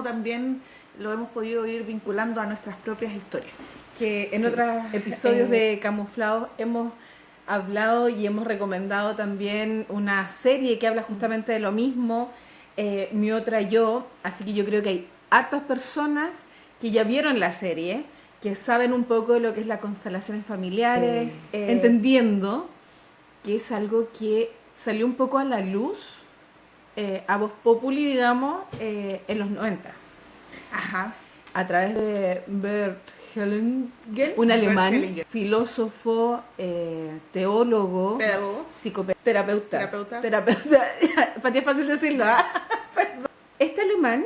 también lo hemos podido ir vinculando a nuestras propias historias. Que en otros episodios de Camuflados hemos hablado y hemos recomendado también una serie que habla justamente de lo mismo, Mi Otra Yo, así que yo creo que hay hartas personas que ya vieron la serie, que saben un poco de lo que es las constelaciones familiares, entendiendo que es algo que salió un poco a la luz, a voz populi, digamos, en los 90. Ajá. A través de Bert Hellinger, un alemán, filósofo, teólogo, pedagogo, terapeuta. Para ti es fácil decirlo, ¿ah? Este alemán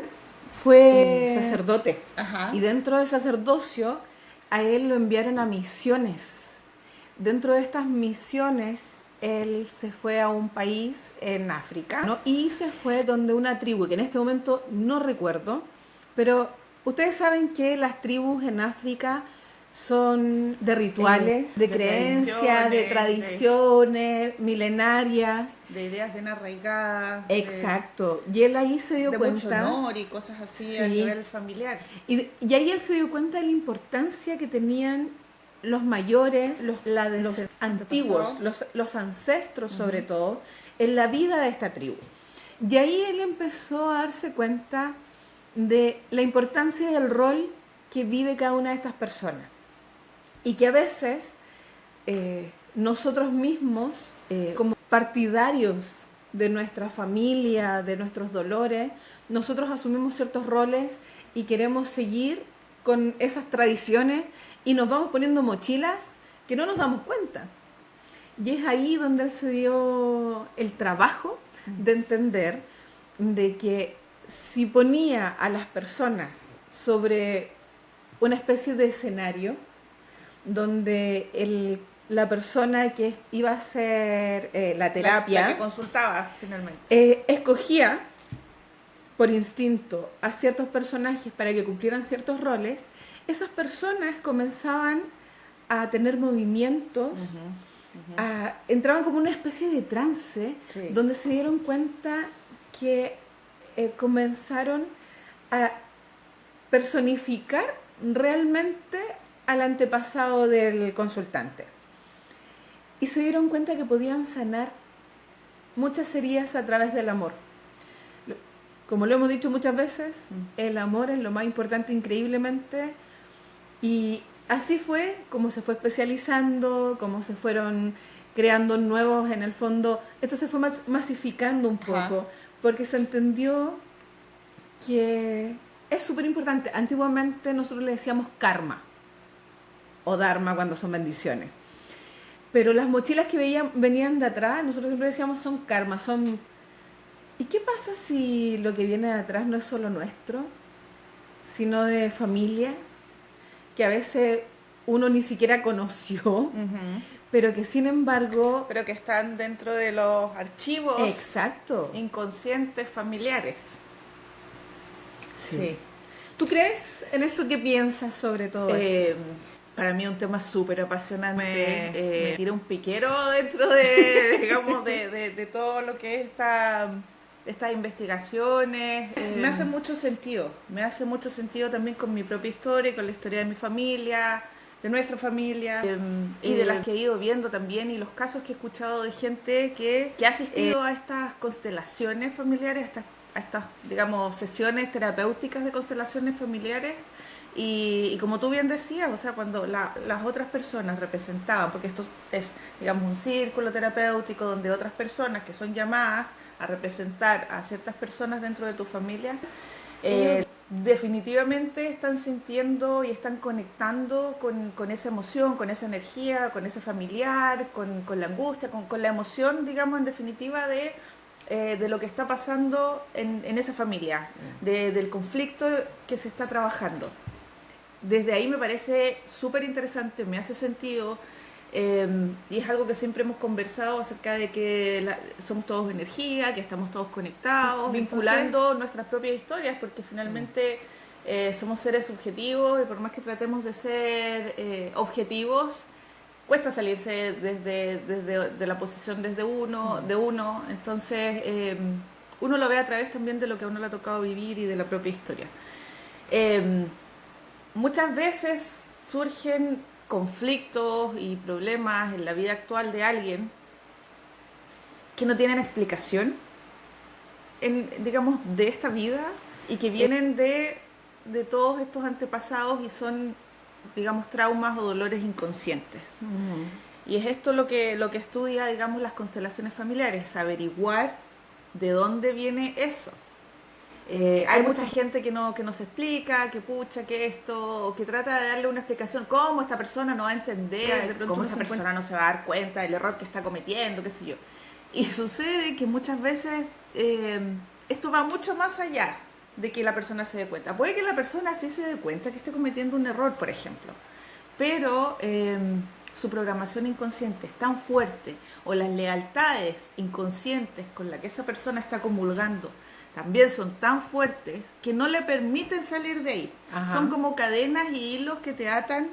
fue sacerdote. Ajá. Y dentro del sacerdocio a él lo enviaron a misiones. Dentro de estas misiones él se fue a un país en África, ¿no? Y se fue donde una tribu, que en este momento no recuerdo, pero ustedes saben que las tribus en África son de rituales, de creencias, de tradiciones milenarias, de ideas bien arraigadas. Exacto. Y él ahí se dio de cuenta. Mucho honor y cosas así a nivel familiar. Y ahí él se dio cuenta de la importancia que tenían los mayores, los antiguos, los ancestros sobre todo, en la vida de esta tribu. De ahí él empezó a darse cuenta de la importancia del rol que vive cada una de estas personas. Y que a veces nosotros mismos, como partidarios de nuestra familia, de nuestros dolores, nosotros asumimos ciertos roles y queremos seguir con esas tradiciones y nos vamos poniendo mochilas que no nos damos cuenta. Y es ahí donde él se dio el trabajo de entender de que si ponía a las personas sobre una especie de escenario donde la persona que iba a hacer la terapia, la que consultaba finalmente, escogía por instinto a ciertos personajes para que cumplieran ciertos roles, esas personas comenzaban a tener movimientos, entraban como una especie de trance, donde se dieron cuenta que comenzaron a personificar realmente al antepasado del consultante. Y se dieron cuenta que podían sanar muchas heridas a través del amor. Como lo hemos dicho muchas veces, el amor es lo más importante increíblemente. Y así fue como se fue especializando, como se fueron creando nuevos, en el fondo. Esto se fue masificando un poco, porque se entendió que es súper importante. Antiguamente nosotros le decíamos karma o dharma cuando son bendiciones. Pero las mochilas que venían de atrás, nosotros siempre decíamos son karma, son... ¿Y qué pasa si lo que viene de atrás no es solo nuestro, sino de familia, que a veces uno ni siquiera conoció, pero que sin embargo... Pero que están dentro de los archivos inconscientes familiares. Sí. ¿Tú crees en eso? ¿Qué piensas sobre todo esto? Para mí es un tema súper apasionante. Me tira un piquero dentro de, digamos, de todo lo que es estas investigaciones. Me hace mucho sentido. Me hace mucho sentido también con mi propia historia, con la historia de mi familia, de nuestra familia, y de las que he ido viendo también, y los casos que he escuchado de gente que ha asistido a estas constelaciones familiares, a estas, digamos, sesiones terapéuticas de constelaciones familiares. Y como tú bien decías, o sea, cuando las otras personas representaban, porque esto es, digamos, un círculo terapéutico donde otras personas que son llamadas a representar a ciertas personas dentro de tu familia, definitivamente están sintiendo y están conectando con esa emoción, con esa energía, con ese familiar, con la angustia, con la emoción, digamos, en definitiva de lo que está pasando en esa familia, del conflicto que se está trabajando. Desde ahí me parece súper interesante, me hace sentido, y es algo que siempre hemos conversado acerca de que somos todos energía, que estamos todos conectados, vinculando nuestras propias historias, porque finalmente somos seres subjetivos y por más que tratemos de ser objetivos, cuesta salirse desde la posición de uno. Entonces uno lo ve a través también de lo que a uno le ha tocado vivir y de la propia historia. Muchas veces surgen conflictos y problemas en la vida actual de alguien que no tienen explicación, digamos, de esta vida y que vienen de todos estos antepasados y son, digamos, traumas o dolores inconscientes. Y es esto lo que estudia, digamos, las constelaciones familiares, averiguar de dónde viene eso. Hay mucha gente que no se explica, que pucha, que esto, o que trata de darle una explicación, cómo esta persona no va a entender, cómo esa persona no se va a dar cuenta del error que está cometiendo, qué sé yo. Y sucede que muchas veces esto va mucho más allá de que la persona se dé cuenta. Puede que la persona sí se dé cuenta que esté cometiendo un error, por ejemplo, pero su programación inconsciente es tan fuerte, o las lealtades inconscientes con las que esa persona está comulgando también son tan fuertes que no le permiten salir de ahí. Ajá. Son como cadenas y hilos que te atan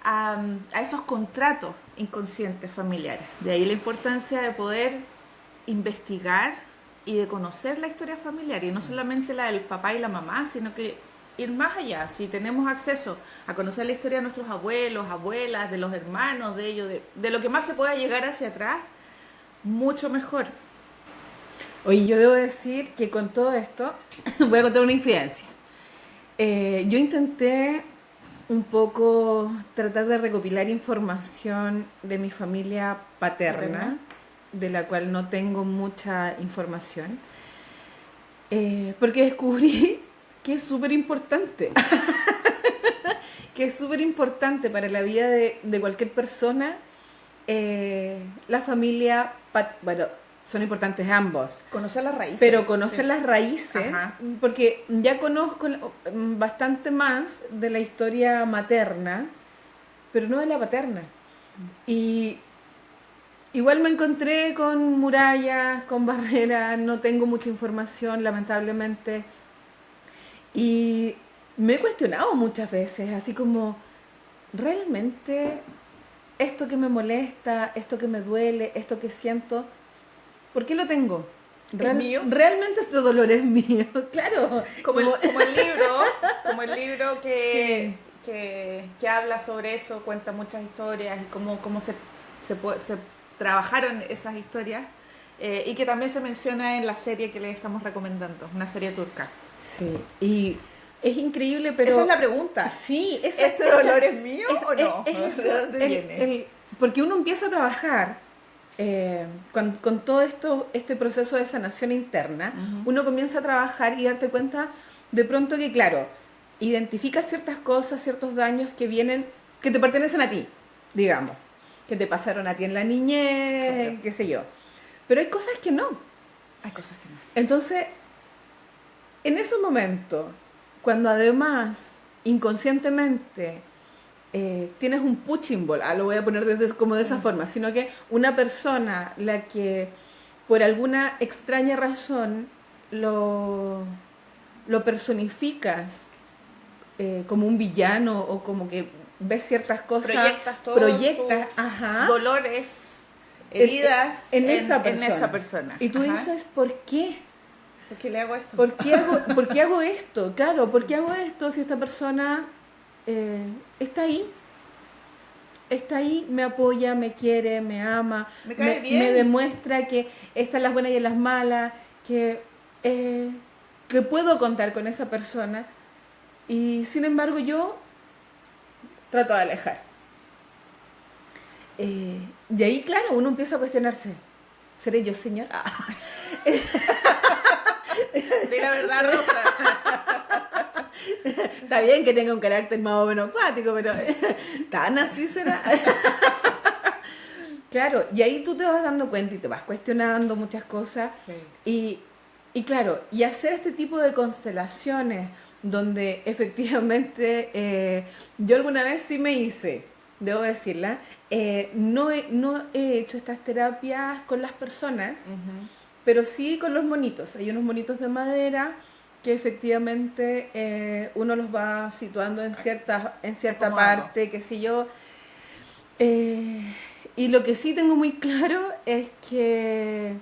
a esos contratos inconscientes familiares. De ahí la importancia de poder investigar y de conocer la historia familiar, y no solamente la del papá y la mamá, sino que ir más allá. Si tenemos acceso a conocer la historia de nuestros abuelos, abuelas, de los hermanos de ellos, de lo que más se pueda llegar hacia atrás, mucho mejor. Oye, yo debo decir que con todo esto voy a contar una infidencia. Yo intenté un poco tratar de recopilar información de mi familia paterna, de la cual no tengo mucha información, porque descubrí que es súper importante, que es súper importante para la vida de cualquier persona, la familia, bueno, son importantes ambos. Conocer las raíces. Pero conocer las raíces, ajá, porque ya conozco bastante más de la historia materna, pero no de la paterna. Y igual me encontré con murallas, con barreras, no tengo mucha información, lamentablemente. Y me he cuestionado muchas veces, así como, ¿realmente esto que me molesta, esto que me duele, esto que siento, ¿por qué lo tengo? ¿Es mío? Realmente este dolor es mío, claro. Como el libro que, sí, que habla sobre eso, cuenta muchas historias y cómo se trabajaron esas historias, y que también se menciona en la serie que le estamos recomendando, una serie turca. Sí, y es increíble, pero... Esa es la pregunta. Sí, ¿este dolor es mío o no? ¿De dónde viene? Porque uno empieza a trabajar con todo este proceso de sanación interna, uno comienza a trabajar y darte cuenta de pronto que, claro, identificas ciertas cosas, ciertos daños que vienen, que te pertenecen a ti, digamos, que te pasaron a ti en la niñez, okay, qué sé yo. Pero hay cosas que no. Hay cosas que no. Entonces, en ese momento, cuando además, inconscientemente, tienes un punching ball, lo voy a poner como de esa forma, sino que una persona la que por alguna extraña razón lo personificas como un villano, o como que ves ciertas cosas, proyectas ajá, dolores, heridas en esa persona. Y tú, ajá, dices, ¿por qué? ¿Por qué le hago esto? ¿Por qué hago esto? Claro, ¿por qué hago esto si esta persona está ahí, me apoya, me quiere, me ama, me demuestra que están las buenas y en las malas, que puedo contar con esa persona, y sin embargo yo trato de alejar? Y ahí, claro, uno empieza a cuestionarse, ¿seré yo, señor? De la verdad, Rosa. Está bien que tenga un carácter más o menos acuático, pero tan así será. Claro, y ahí tú te vas dando cuenta y te vas cuestionando muchas cosas. Sí. Y claro, y hacer este tipo de constelaciones donde efectivamente yo alguna vez sí me hice, debo decirla, no he hecho estas terapias con las personas, pero sí con los monitos. Hay unos monitos de madera que efectivamente uno los va situando en cierta parte, qué sé yo. Y lo que sí tengo muy claro es que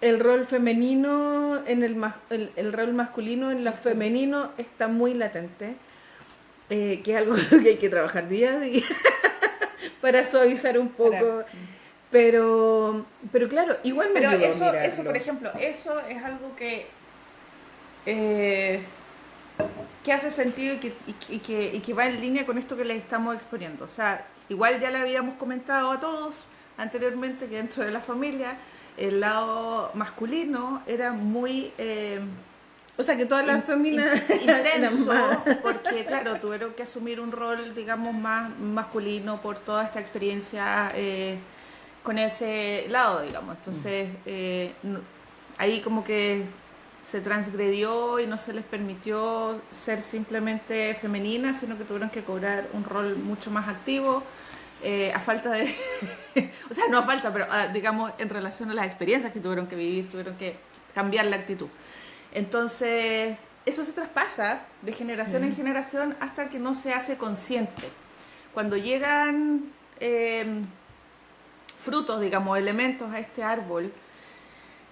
el rol femenino en el rol masculino en lo femenino está muy latente, que es algo que hay que trabajar día a día para suavizar un poco. Pero claro, igual me Pero ayudó a eso, mirarlo. por ejemplo, eso es algo que hace sentido y que va en línea con esto que les estamos exponiendo. O sea, igual ya le habíamos comentado a todos anteriormente que dentro de la familia el lado masculino era muy O sea, que todas las féminas intenso, porque claro, tuvieron que asumir un rol, digamos, más masculino por toda esta experiencia con ese lado, digamos. Entonces, ahí como que se transgredió y no se les permitió ser simplemente femeninas, sino que tuvieron que cobrar un rol mucho más activo, a falta de... o sea, no a falta, pero digamos en relación a las experiencias que tuvieron que vivir, tuvieron que cambiar la actitud. Entonces, eso se traspasa de generación en generación hasta que no se hace consciente. Cuando llegan frutos, digamos, elementos a este árbol,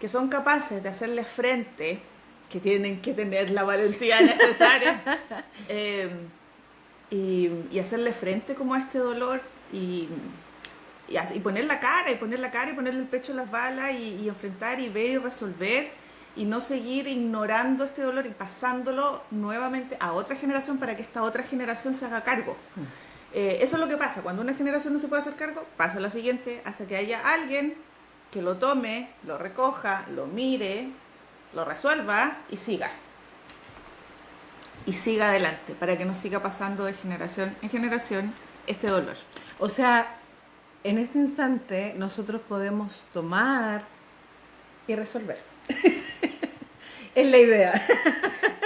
que son capaces de hacerle frente, que tienen que tener la valentía necesaria, y hacerle frente como a este dolor y poner la cara, y ponerle el pecho a las balas y enfrentar y ver y resolver y no seguir ignorando este dolor y pasándolo nuevamente a otra generación para que esta otra generación se haga cargo. Eso es lo que pasa, cuando una generación no se puede hacer cargo, pasa a la siguiente hasta que haya alguien que lo tome, lo recoja, lo mire, lo resuelva y siga. Y siga adelante, para que no siga pasando de generación en generación este dolor. O sea, en este instante nosotros podemos tomar y resolver. Es la idea.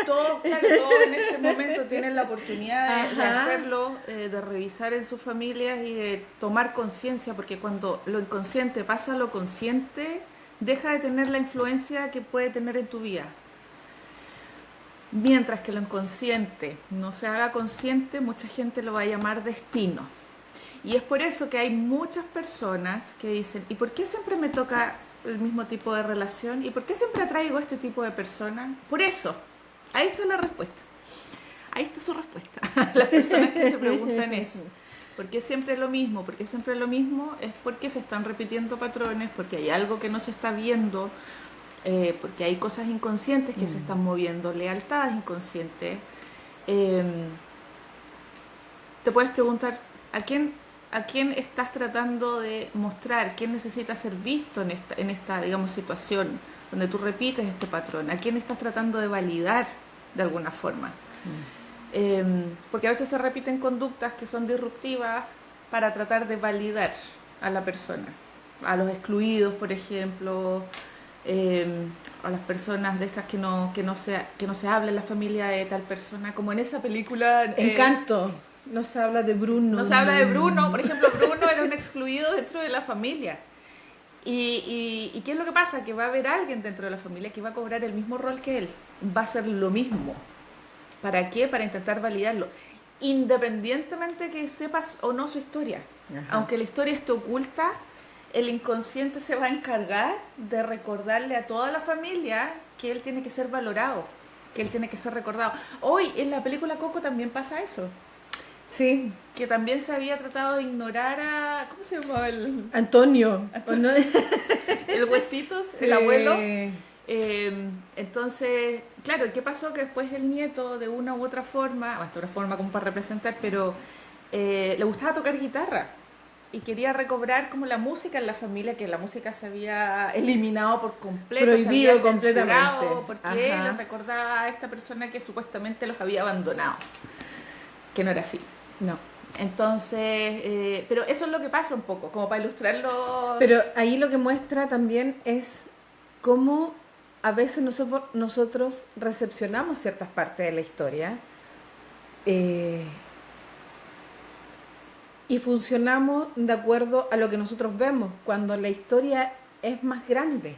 Todos en este momento tienen la oportunidad de hacerlo, de revisar en sus familias y de tomar conciencia, porque cuando lo inconsciente pasa a lo consciente, deja de tener la influencia que puede tener en tu vida. Mientras que lo inconsciente no se haga consciente, mucha gente lo va a llamar destino. Y es por eso que hay muchas personas que dicen, ¿y por qué siempre me toca el mismo tipo de relación? ¿Y por qué siempre atraigo a este tipo de personas? Por eso. Ahí está la respuesta. Ahí está su respuesta. Las personas que se preguntan eso. ¿Por qué siempre es lo mismo? ¿Por qué siempre es lo mismo? Es porque se están repitiendo patrones, porque hay algo que no se está viendo, porque hay cosas inconscientes que se están moviendo, lealtades inconscientes. Te puedes preguntar, ¿a quién estás tratando de mostrar? ¿Quién necesita ser visto en esta digamos, situación donde tú repites este patrón? ¿A quién estás tratando de validar de alguna forma? Porque a veces se repiten conductas que son disruptivas para tratar de validar a la persona. A los excluidos, por ejemplo, a las personas de estas que no se habla en la familia de tal persona, como en esa película... Encanto. No se habla de Bruno. No se habla de Bruno, por ejemplo, Bruno era un excluido dentro de la familia. ¿Y qué es lo que pasa? Que va a haber alguien dentro de la familia que va a cobrar el mismo rol que él. Va a hacer lo mismo. ¿Para qué? Para intentar validarlo. Independientemente que sepas o no su historia. Ajá. Aunque la historia esté oculta, el inconsciente se va a encargar de recordarle a toda la familia que él tiene que ser valorado, que él tiene que ser recordado. Hoy en la película Coco también pasa eso. Sí. Que también se había tratado de ignorar a... ¿Cómo se llamaba el...? Antonio. No? El Huesitos, sí. El abuelo. Entonces, claro, ¿qué pasó? Que después el nieto, de una u otra forma, otra forma como para representar, pero le gustaba tocar guitarra y quería recobrar como la música en la familia, que la música se había eliminado por completo, prohibido se había completamente, porque le recordaba a esta persona que supuestamente los había abandonado, que no era así. No. Entonces, pero eso es lo que pasa un poco, como para ilustrarlo. Pero ahí lo que muestra también es cómo a veces nosotros recepcionamos ciertas partes de la historia y funcionamos de acuerdo a lo que nosotros vemos, cuando la historia es más grande.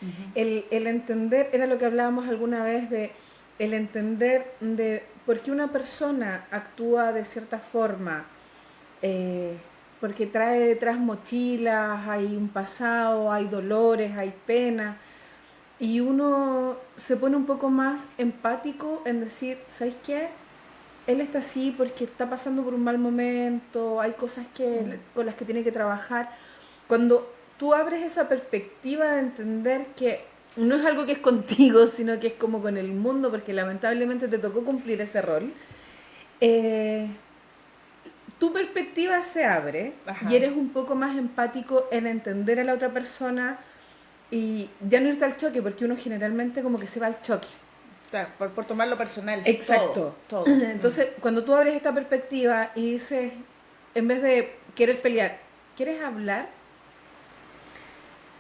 Uh-huh. El entender, era lo que hablábamos alguna vez de el entender de por qué una persona actúa de cierta forma, porque trae detrás mochilas, hay un pasado, hay dolores, hay penas, y uno se pone un poco más empático en decir, ¿sabes qué? Él está así porque está pasando por un mal momento, hay cosas con las que tiene que trabajar. Cuando tú abres esa perspectiva de entender que no es algo que es contigo, sino que es como con el mundo, porque lamentablemente te tocó cumplir ese rol, eh, tu perspectiva se abre y Ajá. eres un poco más empático en entender a la otra persona y ya no irte al choque, porque uno generalmente como que se va al choque. Claro, por tomarlo personal. Exacto. Todo. Entonces, cuando tú abres esta perspectiva y dices, en vez de querer pelear, ¿quieres hablar?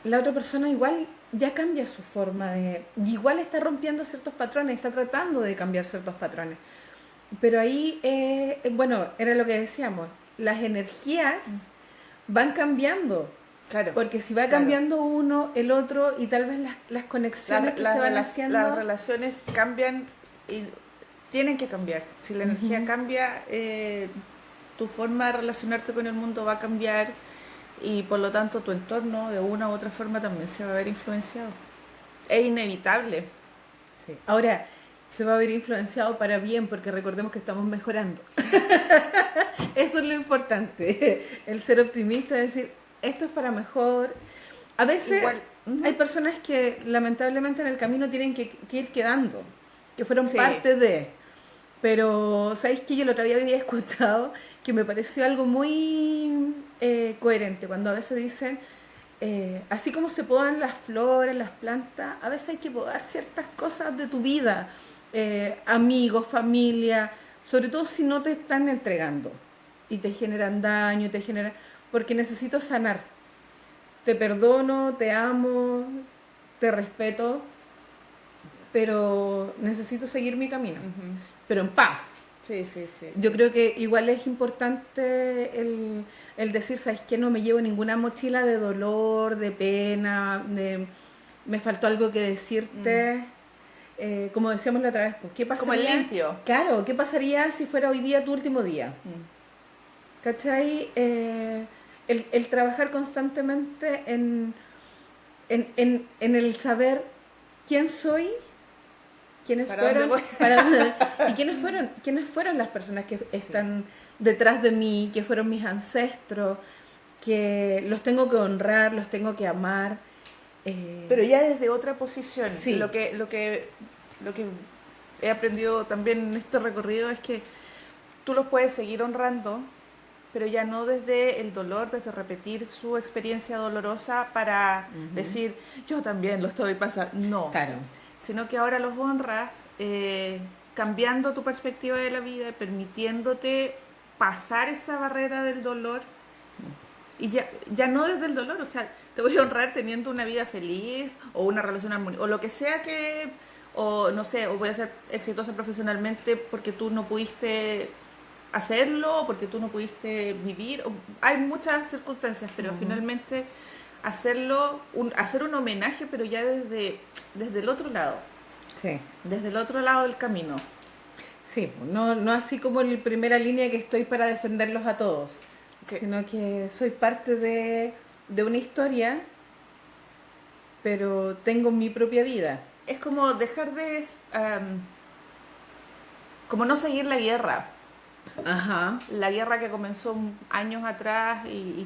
La otra persona igual ya cambia su forma de... y igual está rompiendo ciertos patrones, está tratando de cambiar ciertos patrones. Pero ahí, bueno, era lo que decíamos, las energías van cambiando. Claro. Porque si va Claro. cambiando uno, el otro, y tal vez las conexiones que se van haciendo... Las relaciones cambian y tienen que cambiar. Si la energía cambia, tu forma de relacionarte con el mundo va a cambiar y por lo tanto tu entorno de una u otra forma también se va a ver influenciado. Es inevitable. Sí. Ahora, se va a ver influenciado para bien porque recordemos que estamos mejorando. Eso es lo importante. El ser optimista, decir, esto es para mejor. A veces Igual. hay personas que lamentablemente en el camino tienen que ir quedando, que fueron Sí. parte de. Pero, ¿sabéis que yo lo otro día había escuchado que me pareció algo muy coherente? Cuando a veces dicen, así como se podan las flores, las plantas, a veces hay que podar ciertas cosas de tu vida, amigos, familia, sobre todo si no te están entregando y te generan daño, porque necesito sanar. Te perdono, te amo, te respeto, pero necesito seguir mi camino, pero en paz. Sí, sí, sí. Yo creo que igual es importante el decir, ¿sabes qué? No me llevo ninguna mochila de dolor, de pena, de me faltó algo que decirte. Como decíamos la otra vez, pues, ¿qué Como el pasaría? limpio. Claro, ¿qué pasaría si fuera hoy día tu último día? ¿Cachai? El trabajar constantemente en el saber quién soy, quiénes ¿Para dónde fueron, voy? y quiénes fueron las personas que están detrás de mí, que fueron mis ancestros, que los tengo que honrar, los tengo que amar. Pero ya desde otra posición. Sí. Lo que he aprendido también en este recorrido es que tú los puedes seguir honrando, pero ya no desde el dolor, desde repetir su experiencia dolorosa para decir, yo también lo estoy pasando. No. Claro. Sino que ahora los honras cambiando tu perspectiva de la vida, permitiéndote pasar esa barrera del dolor y ya no desde el dolor, o sea, te voy a honrar teniendo una vida feliz o una relación armoniosa o lo que sea que, o no sé, o voy a ser exitosa profesionalmente porque tú no pudiste hacerlo, o porque tú no pudiste vivir, hay muchas circunstancias, pero finalmente hacerlo, hacer un homenaje, pero ya desde el otro lado, Sí. desde el otro lado del camino. Sí, no así como en primera línea que estoy para defenderlos a todos, Okay. sino que soy parte de una historia, pero tengo mi propia vida. Es como dejar de, como no seguir la guerra. Ajá. La guerra que comenzó años atrás y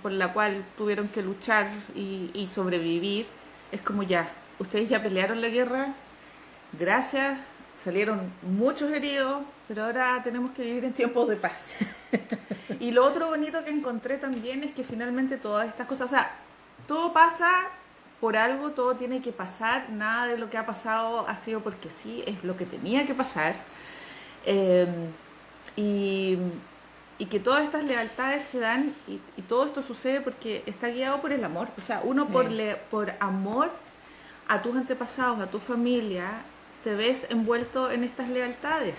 por la cual tuvieron que luchar y sobrevivir, es como ya, ustedes ya pelearon la guerra, gracias, salieron muchos heridos, pero ahora tenemos que vivir en tiempos de paz. Y lo otro bonito que encontré también es que finalmente todas estas cosas, o sea, todo pasa por algo, todo tiene que pasar, nada de lo que ha pasado ha sido porque sí, es lo que tenía que pasar. Eh, y, y que todas estas lealtades se dan y todo esto sucede porque está guiado por el amor. O sea, uno Sí. por amor a tus antepasados, a tu familia, te ves envuelto en estas lealtades.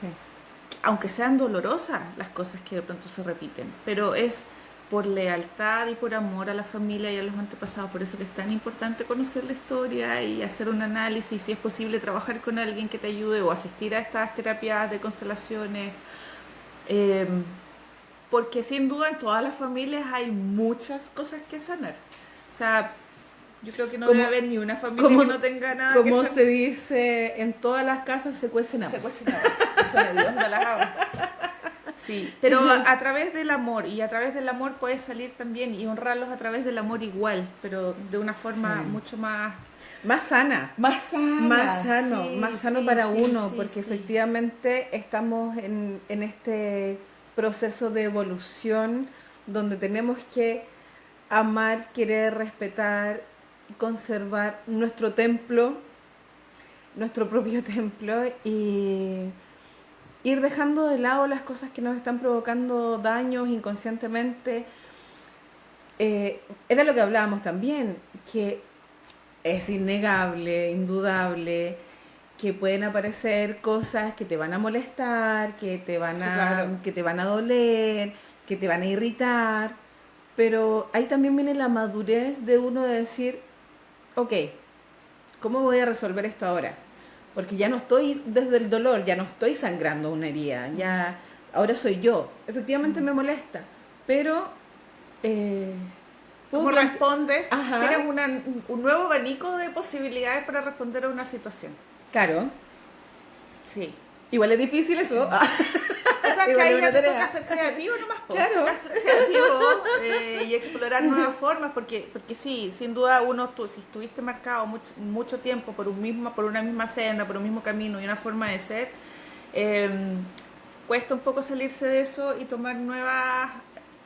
Sí. Aunque sean dolorosas las cosas que de pronto se repiten, pero es por lealtad y por amor a la familia y a los antepasados. Por eso que es tan importante conocer la historia y hacer un análisis, si es posible trabajar con alguien que te ayude o asistir a estas terapias de constelaciones. Eh, Porque sin duda en todas las familias hay muchas cosas que sanar. O sea, Yo creo que no Como- debe haber ni una familia como- que no tenga nada Como que se dice, en todas las casas se cuecen se habas. cuecen habas. Eso de Dios no las habas. Sí, pero a través del amor, y a través del amor puedes salir también y honrarlos a través del amor igual, pero de una forma Sí. mucho más... Más sana. Más sana. Más sano sí, para sí, uno, sí, porque sí. efectivamente estamos en este proceso de evolución donde tenemos que amar, querer, respetar, conservar nuestro templo, nuestro propio templo y ir dejando de lado las cosas que nos están provocando daños inconscientemente. Era lo que hablábamos también, que es innegable, indudable, que pueden aparecer cosas que te van a molestar, Sí, claro. que te van a doler, que te van a irritar, pero ahí también viene la madurez de uno de decir, ok, ¿cómo voy a resolver esto ahora? Porque ya no estoy desde el dolor, ya no estoy sangrando una herida, ya ahora soy yo. Efectivamente me molesta, pero eh, puedo ¿Cómo respondes? Ajá, Tienes un nuevo abanico de posibilidades para responder a una situación. claro. Sí. Igual es difícil eso. O sea, que Igual es ahí una ya te tarea. toca ser creativo nomás, po. Claro. Toca ser creativo y explorar nuevas formas, porque sí, sin duda si estuviste marcado mucho tiempo por una misma senda, por un mismo camino y una forma de ser, eh, cuesta un poco salirse de eso y tomar nuevas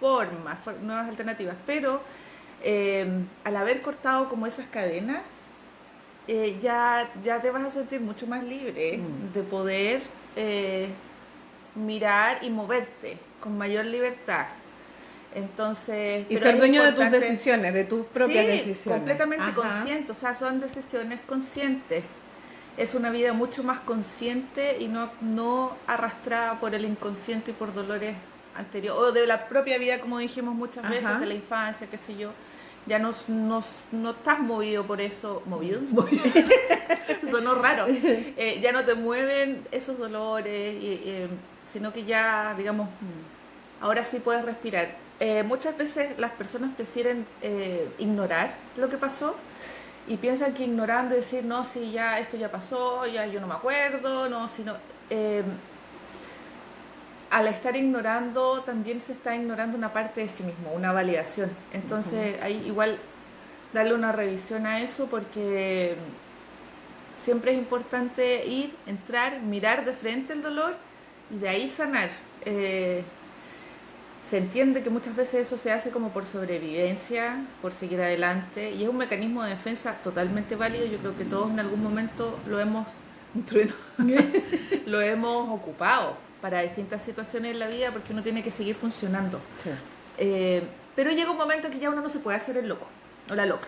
formas, nuevas alternativas, pero al haber cortado como esas cadenas, ya te vas a sentir mucho más libre de poder eh, mirar y moverte con mayor libertad. Entonces, Y pero ser es dueño de tus importante, decisiones, de tus propias sí, decisiones. completamente Ajá. consciente, o sea, son decisiones conscientes. Es una vida mucho más consciente y no arrastrada por el inconsciente y por dolores anteriores, o de la propia vida, como dijimos muchas veces, Ajá. de la infancia, qué sé yo. Ya no estás movido por eso, movido, sonó raro, ya no te mueven esos dolores, sino que ya, digamos, ahora sí puedes respirar. Muchas veces las personas prefieren ignorar lo que pasó y piensan que ignorando decir, no, si ya esto ya pasó, ya yo no me acuerdo, no, sino... al estar ignorando también se está ignorando una parte de sí mismo, una validación. Entonces, ahí igual darle una revisión a eso porque siempre es importante ir, entrar, mirar de frente el dolor y de ahí sanar. Se entiende que muchas veces eso se hace como por sobrevivencia, por seguir adelante, y es un mecanismo de defensa totalmente válido. Yo creo que todos en algún momento lo hemos, un trueno, lo hemos ocupado para distintas situaciones en la vida porque uno tiene que seguir funcionando. Sí. Pero llega un momento que ya uno no se puede hacer el loco o la loca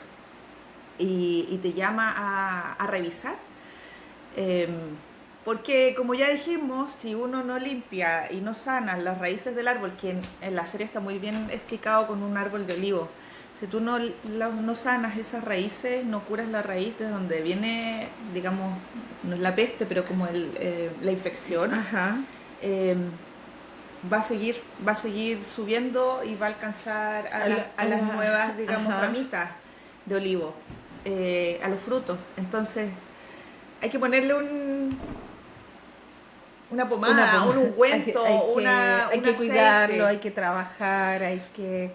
y te llama a revisar. Porque como ya dijimos, si uno no limpia y no sana las raíces del árbol, que en la serie está muy bien explicado con un árbol de olivo, si tú no sanas esas raíces, no curas la raíz de donde viene, digamos, no es la peste, pero como la infección, Ajá. va a seguir subiendo y va a alcanzar a las la- nuevas, digamos, ajá. ramitas de olivo, a los frutos. Entonces, hay que ponerle una pomada, un ungüento, hay un que cuidarlo, aceite. hay que trabajar, sí,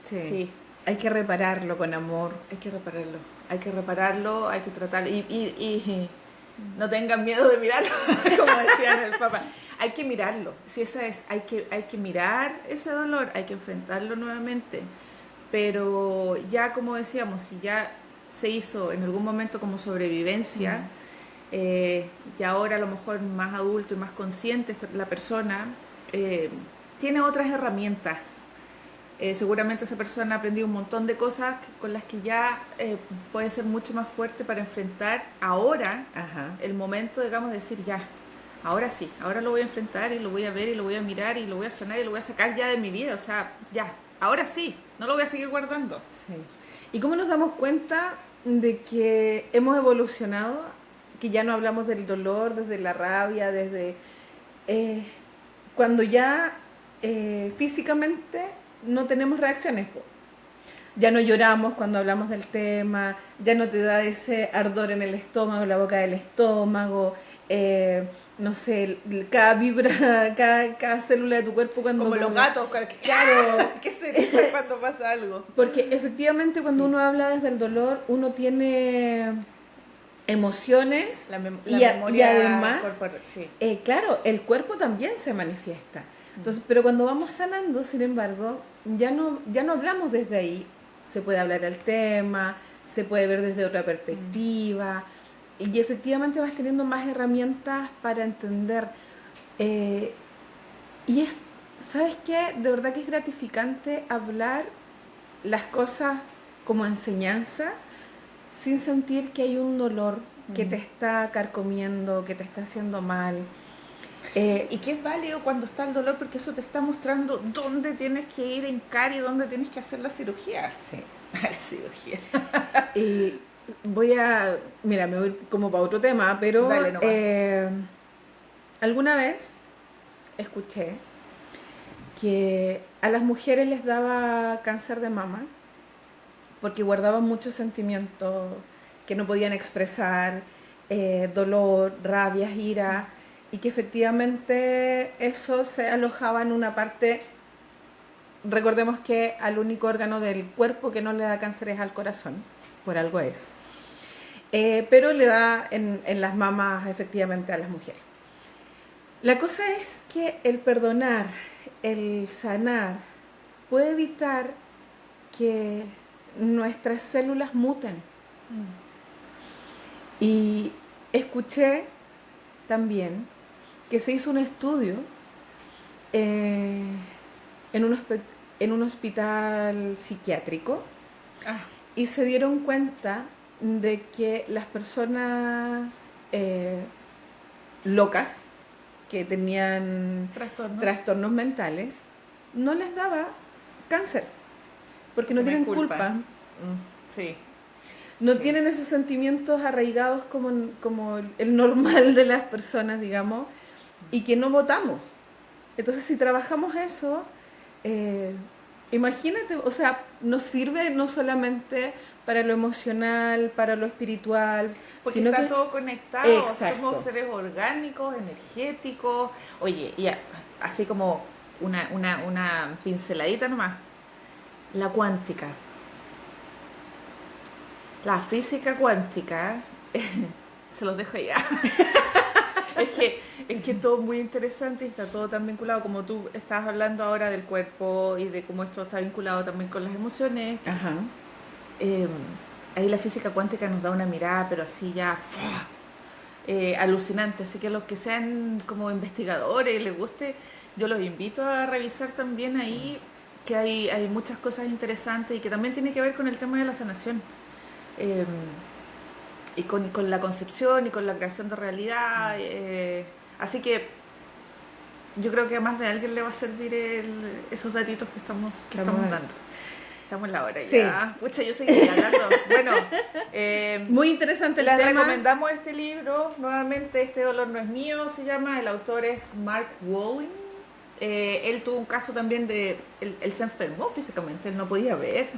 Sí, hay que repararlo con amor. hay que repararlo, hay que tratarlo. Y no tengan miedo de mirarlo, como decía el Papa. Hay que mirarlo, si esa es, hay que mirar ese dolor, hay que enfrentarlo nuevamente. Pero ya como decíamos, si ya se hizo en algún momento como sobrevivencia, y ahora a lo mejor más adulto y más consciente la persona, tiene otras herramientas. Seguramente esa persona ha aprendido un montón de cosas con las que ya puede ser mucho más fuerte para enfrentar ahora Ajá. el momento, digamos, de decir ya, ahora sí, ahora lo voy a enfrentar y lo voy a ver y lo voy a mirar y lo voy a sanar y lo voy a sacar ya de mi vida, o sea, ya, ahora sí, no lo voy a seguir guardando. Sí. ¿Y cómo nos damos cuenta de que hemos evolucionado? Que ya no hablamos del dolor, desde la rabia, desde eh, cuando ya físicamente no tenemos reacciones. Po. ya no lloramos cuando hablamos del tema, ya no te da ese ardor en el estómago, en la boca del estómago, no sé, cada vibra, cada célula de tu cuerpo cuando... Como los gatos, claro, que se dice cuando pasa algo. porque efectivamente cuando uno habla desde el dolor, uno tiene emociones y además, sí. claro, el cuerpo también se manifiesta. Entonces, pero cuando vamos sanando, sin embargo, ya no hablamos desde ahí. Se puede hablar el tema, se puede ver desde otra perspectiva y efectivamente vas teniendo más herramientas para entender. Y ¿sabes qué? De verdad que es gratificante hablar las cosas como enseñanza sin sentir que hay un dolor que te está carcomiendo, que te está haciendo mal. Y que es válido cuando está el dolor porque eso te está mostrando dónde tienes que ir a hincar y dónde tienes que hacer la cirugía. Sí. La cirugía. Y mira, me voy como para otro tema, pero alguna vez escuché que a las mujeres les daba cáncer de mama porque guardaban muchos sentimientos que no podían expresar, dolor, rabia, ira, y que efectivamente eso se alojaba en una parte. Recordemos que al único órgano del cuerpo que no le da cáncer es al corazón, por algo es. Pero le da en las mamas efectivamente a las mujeres. La cosa es que el perdonar, el sanar, puede evitar que nuestras células muten. Y escuché también que se hizo un estudio en un hospital psiquiátrico y se dieron cuenta de que las personas locas que tenían trastornos mentales no les daba cáncer porque no tienen culpa. Sí. No tienen esos sentimientos arraigados como el normal de las personas, digamos, y que no votamos. Entonces, si trabajamos eso, imagínate, o sea, nos sirve no solamente para lo emocional, para lo espiritual, porque sino está que todo conectado. Exacto. Somos seres orgánicos, energéticos. Oye, y así como una pinceladita nomás, la cuántica. La física cuántica, se los dejo allá. es que todo es muy interesante y está todo tan vinculado, como tú estabas hablando ahora del cuerpo y de cómo esto está vinculado también con las emociones. Ajá. Ahí la física cuántica nos da una mirada, pero así ya alucinante. Así que los que sean como investigadores y les guste, yo los invito a revisar también ahí, que hay muchas cosas interesantes y que también tiene que ver con el tema de la sanación. Y con la concepción y con la creación de realidad. Así que yo creo que a más de alguien le va a servir esos datitos que estamos dando. Estamos en la hora ya. Pucha, yo seguiré hablando. Bueno, muy interesante el tema. Les recomendamos este libro. Nuevamente, Este dolor no es mío, se llama. El autor es Mark Walling. Él tuvo un caso también él se enfermó físicamente, él no podía ver.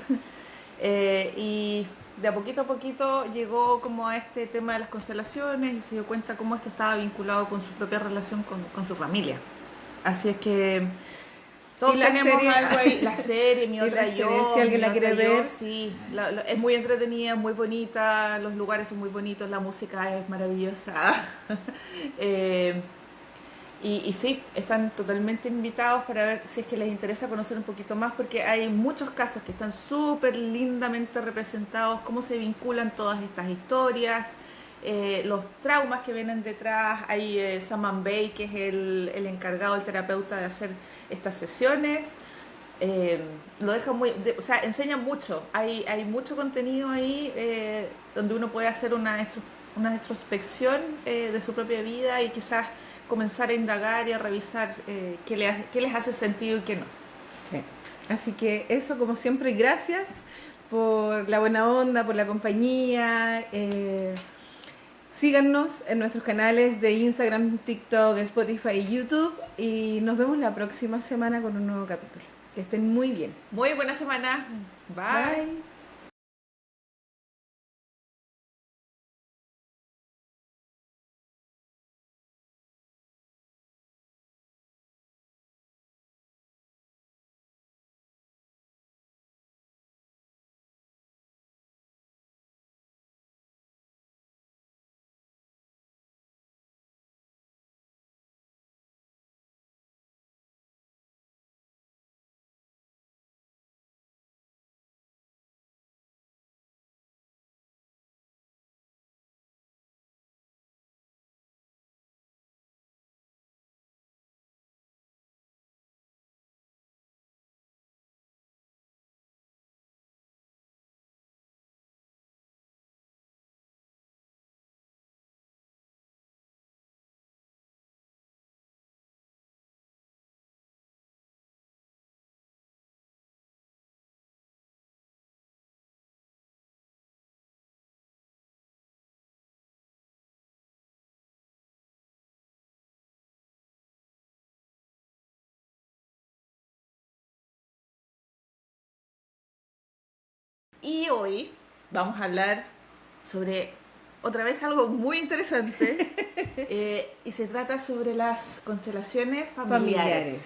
Y de a poquito llegó como a este tema de las constelaciones y se dio cuenta cómo esto estaba vinculado con su propia relación con su familia. Así es que todos tenemos algo ahí. La serie, Mi Otra Yo. Si alguien la quiere ver. Sí, es muy entretenida, es muy bonita, los lugares son muy bonitos, la música es maravillosa. Y sí, están totalmente invitados para ver si es que les interesa conocer un poquito más, porque hay muchos casos que están súper lindamente representados, cómo se vinculan todas estas historias, los traumas que vienen detrás. Hay Saman Bey, que es el encargado, el terapeuta de hacer estas sesiones. Lo deja o sea, enseña mucho, hay mucho contenido ahí donde uno puede hacer una introspección de su propia vida y quizás comenzar a indagar y a revisar qué les hace sentido y qué no. Sí. Así que eso, como siempre, gracias por la buena onda, por la compañía. Síganos en nuestros canales de Instagram, TikTok, Spotify y YouTube y nos vemos la próxima semana con un nuevo capítulo. Que estén muy bien. Muy buena semana. Bye. Bye. Y hoy vamos a hablar sobre otra vez algo muy interesante y se trata sobre las constelaciones familiares.